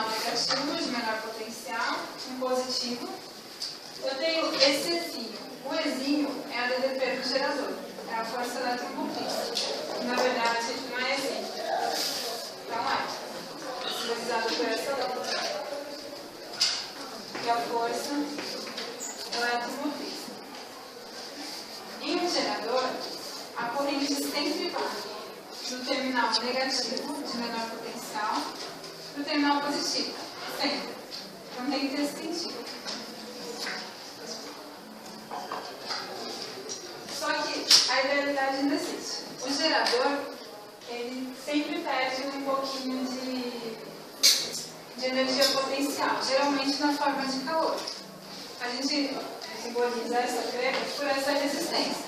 negativo de menor potencial, um positivo. Eu tenho esse Ezinho. O Ezinho é a DDP do gerador, é a força eletromotriz. Na verdade, não é assim. Então é simbolizado por essa letra, que é a força eletromotriz. Em um gerador, a corrente sempre vai do terminal negativo, de menor potencial, para o terminal positivo. Sempre. Não tem que ter sentido. Só que a idealidade ainda existe. O gerador, ele sempre perde um pouquinho de energia potencial, geralmente na forma de calor. A gente simboliza essa perda por essa resistência.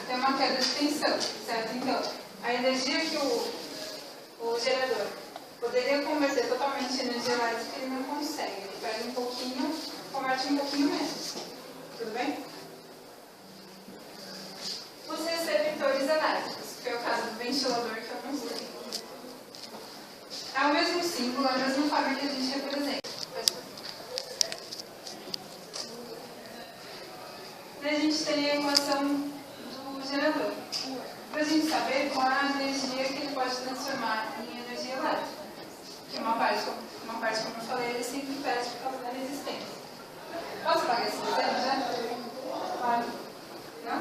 Tem uma queda de tensão, certo? Então, a energia que o gerador poderia converter totalmente em energia elétrica, ele não consegue. Ele perde um pouquinho, converte um pouquinho menos. Tudo bem? Os receptores elétricos, que é o caso do ventilador que eu mostrei. É o mesmo símbolo, a mesma forma que a gente representa. E a gente tem a equação do gerador. Para a gente saber qual é a energia que ele pode transformar em energia elétrica. Que uma parte, como eu falei, ele sempre perde por causa da resistência. Posso apagar esse desenho já? Claro. Não?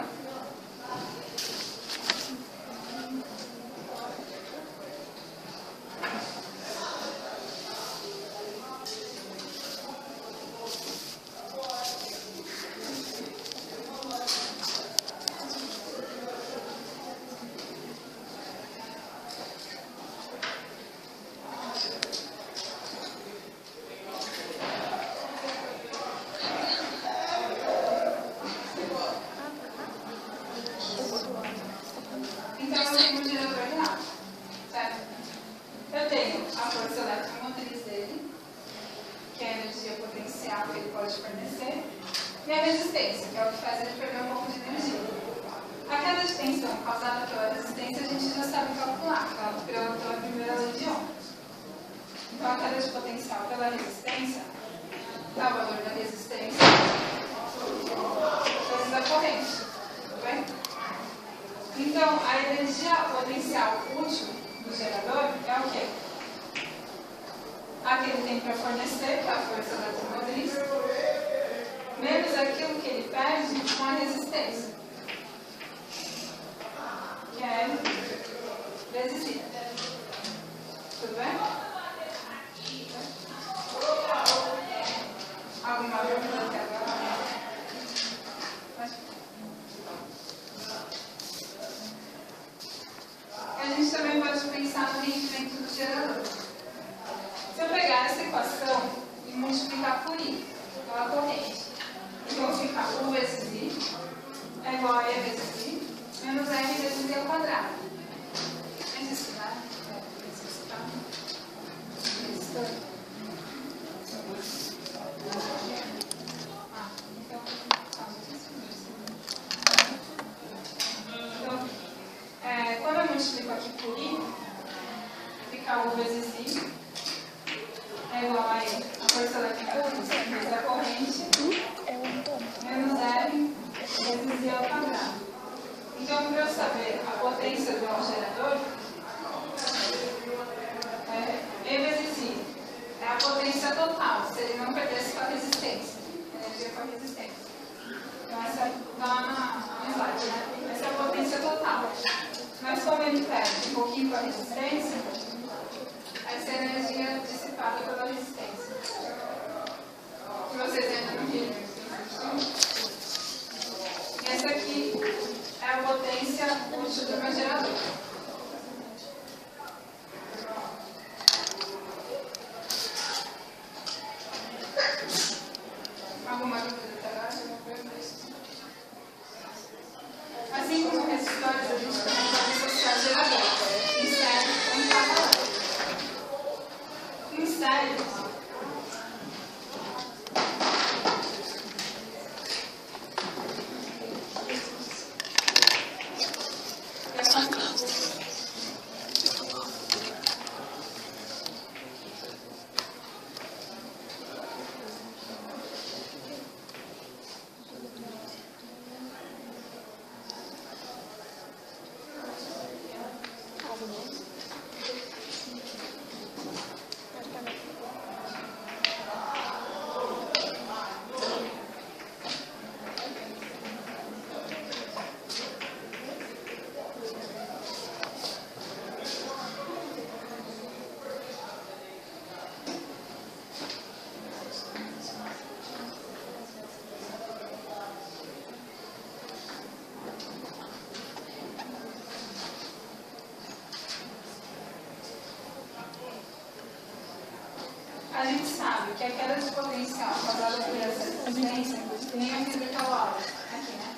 A gente sabe que a queda de potencial causada por essa resistência tem a física aula aqui, né?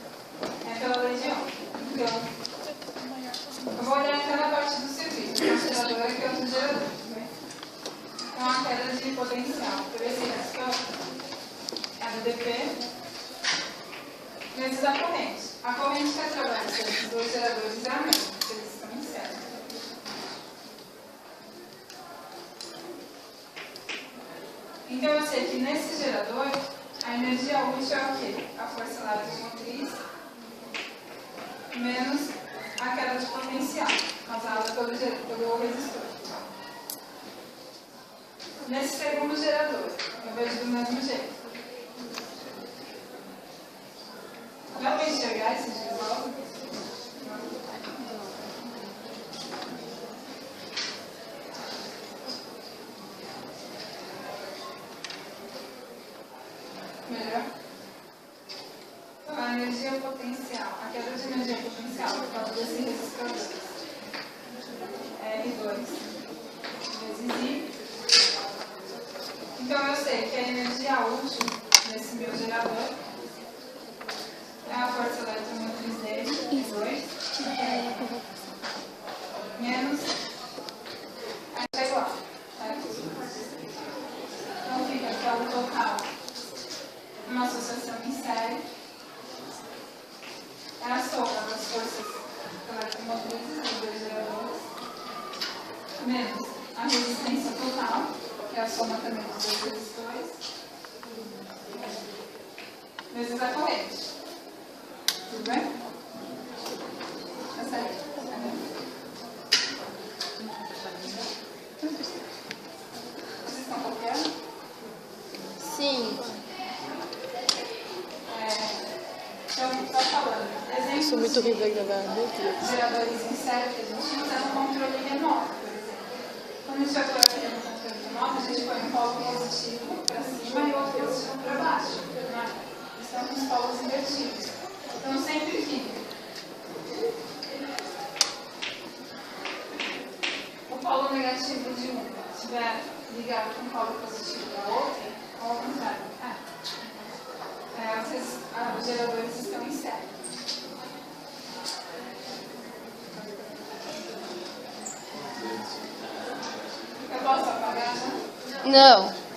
É pela lei de Ohm. Então, eu vou olhar até na parte do serviço, que é o gerador aqui é outro gerador. Né? Então, a queda de potencial por esse resistor é a do dp vezes a corrente. A corrente que atravessa esses dois geradores é a mesma, porque eles estão em série. Então, eu sei que nesse gerador, a energia útil é o quê? A força elétrica motriz menos a queda de potencial causada pelo resistor. Nesse segundo gerador, eu vejo do mesmo jeito. Dá para enxergar esse visual? Melhor? Então, a energia potencial, a queda de energia potencial por causa desse resistor é R2 vezes I. Então, eu sei que a energia útil desse meu gerador é a força eletromotriz dele, I2, menos a igual, certo? Então, fica pelo total uma associação em série é a soma das forças eletromotrizes dos dois geradores menos a resistência total, que é a soma também dos dois resistores, vezes a corrente. Tudo bem? Tá certo? Vocês estão copiando? Sim. Então, está falando. Exemplos Sou muito ruim para gravar, meu Deus. geradores em série que a gente usa no controle remoto, por exemplo. Quando a gente vai por aqui no controle remoto, a gente põe um polo positivo para cima e outro positivo para baixo. Né? São os polos invertidos. Então, sempre que o polo negativo de um estiver ligado com o polo positivo da outra, ou ao contrário, os geradores estão em série. Eu posso apagar já? Não.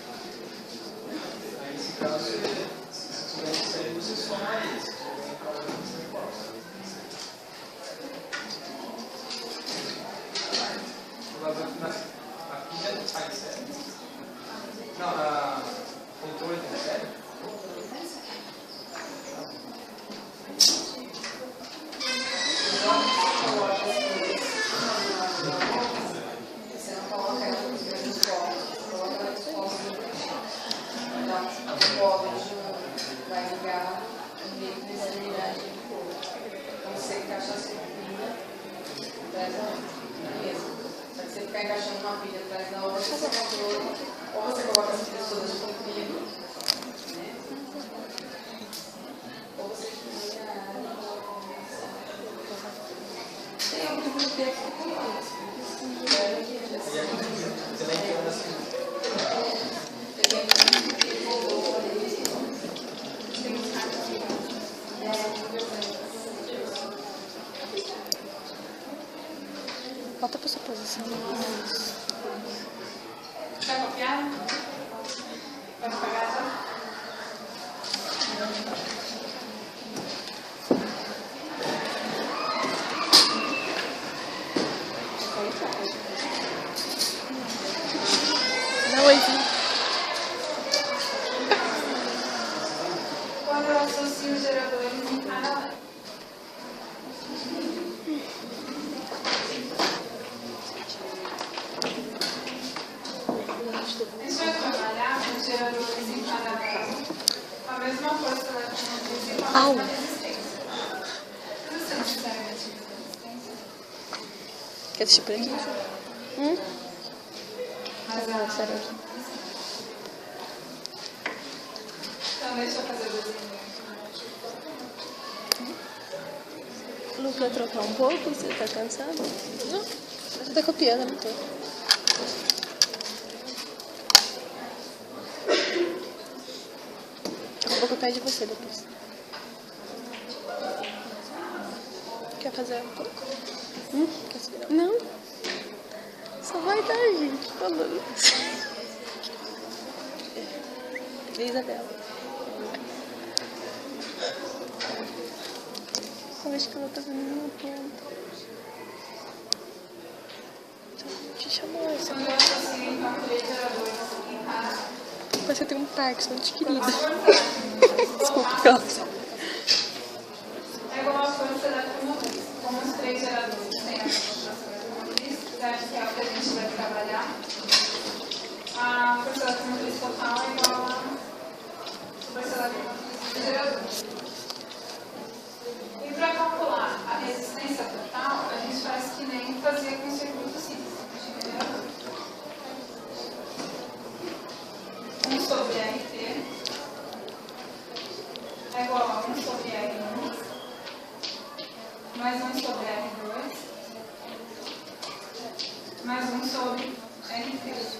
Volta para sua posição. Está copiado? Vai apagar já? Não, Oizinho. Quando eu associo os geradores em paralelo. A gente vai trabalhar com os geradores em paralelo com a mesma força eletromotriz e com a mesma resistência. Resistência negativa da resistência. Quer assistir por aqui? Mas sério. então, deixa eu fazer o desenho. Não quer trocar um pouco? Você tá cansado? Não. Você tá copiando, não tô. vou copiar de você depois. Quer fazer um pouco? Quer segurar? Não. Só vai dar, gente. Falando. Isabela. Eu acho que ela tá vendo minha ponta. Te chamou essa aqui. Parece que eu tenho um Parkinson adquirido. Desculpa, Cláudia. É igual a força da comunidade. Como os 3 geradores têm a força motriz, que é o que a gente vai trabalhar, a força da motriz total é igual a força da motriz do gerador. E para calcular a resistência total, a gente faz que nem fazia com o circuito simples de gerador. 1 sobre RT é igual a 1 sobre R1 mais 1 sobre R2 mais 1 sobre R3.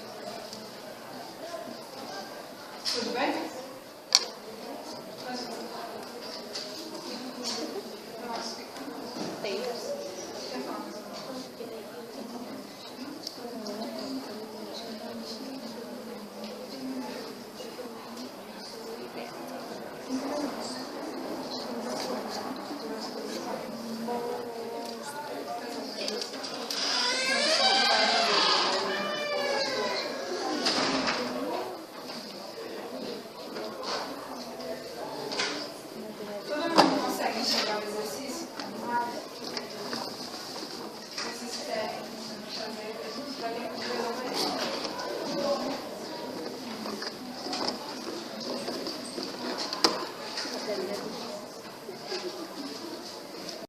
Tudo bem?